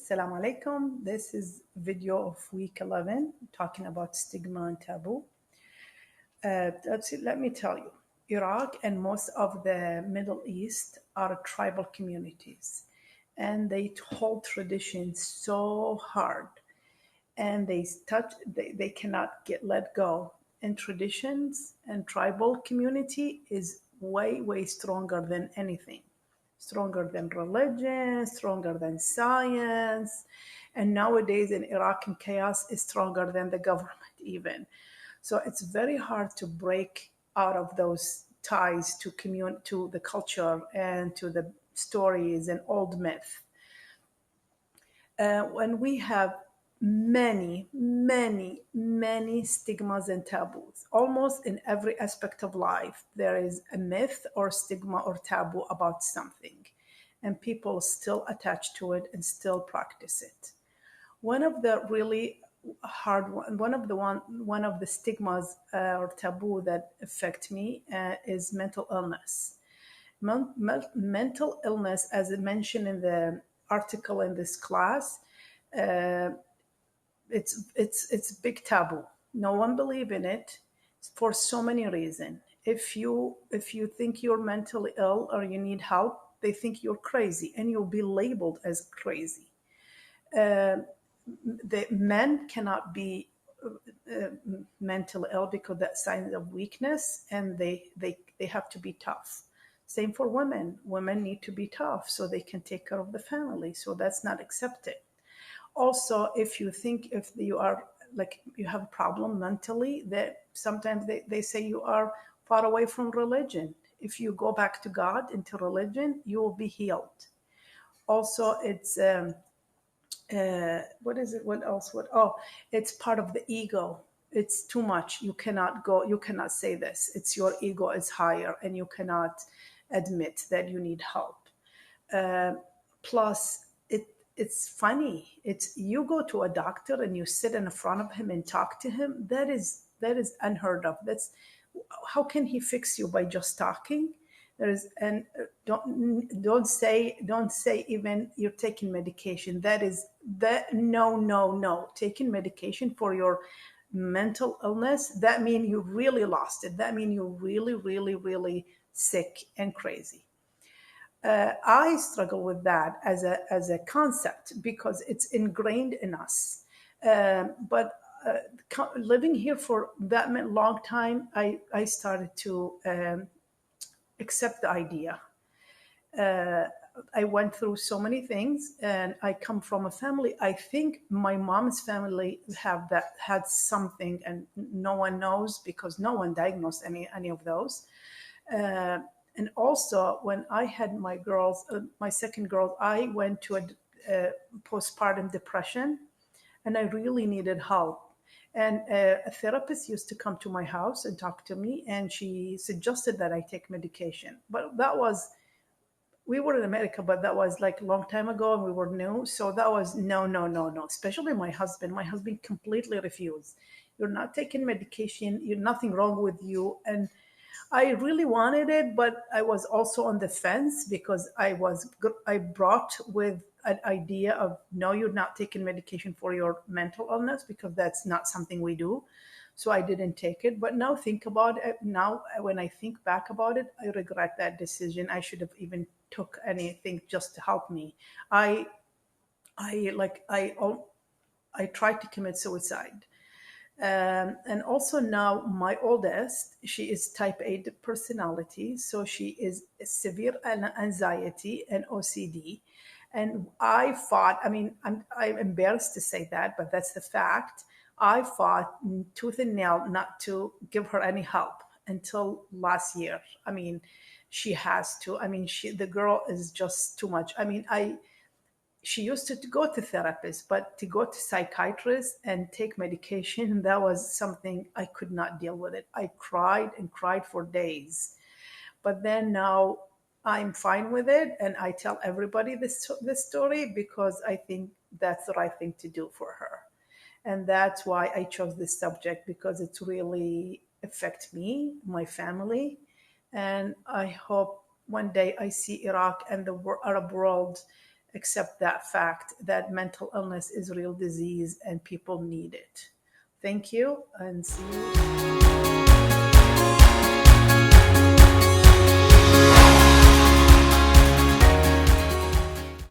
Assalamu alaikum. This is video of week 11 talking about stigma and taboo. Let me tell you, Iraq and most of the Middle East are tribal communities, and they hold traditions so hard, and they cannot get let go. And traditions and tribal community is way stronger than anything, stronger than religion, stronger than science, and nowadays in Iraq and chaos is stronger than the government even. So it's very hard to break out of those ties to the culture and to the stories and old myth. When we have many stigmas and taboos. Almost in every aspect of life, there is a myth or stigma or taboo about something, and people still attach to it and still practice it. One of the really hard one of the stigmas or taboo that affect me is mental illness. Mental illness, as I mentioned in the article in this class, uh, it's big taboo. No one believe in it for so many reasons. If you think you're mentally ill or you need help, they think you're crazy and you'll be labeled as crazy. The men cannot be mentally ill because that's signs of weakness, and they have to be tough. Same for women. Women need to be tough so they can take care of the family. So that's not accepted. Also, if you think if you are like you have a problem mentally, that sometimes they say you are far away from religion. If you go back to God into religion, you will be healed. Also, it's what is it? What else? It's part of the ego. It's too much. You cannot go. You cannot say this. It's your ego is higher, and you cannot admit that you need help. Plus, it's funny. It's you go to a doctor and you sit in front of him and talk to him. That is unheard of. That's how can he fix you by just talking? There is and don't say even you're taking medication. No. Taking medication for your mental illness, that means you really lost it. That means you're really sick and crazy. I struggle with that as a concept because it's ingrained in us. But living here for that long time, I started to accept the idea. I went through so many things, and I come from a family. I think my mom's family had something, and no one knows because no one diagnosed any of those. And also, when I had my second girl, I went to a postpartum depression, and I really needed help. And a therapist used to come to my house and talk to me, and she suggested that I take medication. But we were in America, but that was like a long time ago, and we were new. So that was no. Especially my husband. My husband completely refused. You're not taking medication. You're nothing wrong with you. And I really wanted it, but I was also on the fence because I brought with an idea of no, you're not taking medication for your mental illness because that's not something we do. So I didn't take it. But now think about it. Now when I think back about it, I regret that decision. I should have even took anything just to help me. I I like I tried to commit suicide. And also now my oldest, she is type A personality, so she is severe anxiety and OCD. And I fought. I mean, I'm embarrassed to say that, but that's the fact. I fought tooth and nail not to give her any help until last year. I mean, she has to. I mean, the girl is just too much. I mean, she used to go to therapists, but to go to psychiatrists and take medication, that was something I could not deal with it. I cried and cried for days. But then now I'm fine with it, and I tell everybody this story because I think that's the right thing to do for her. And that's why I chose this subject, because it's really affect me, my family, and I hope one day I see Iraq and the Arab world accept that fact that mental illness is real disease and people need it. Thank you and see you.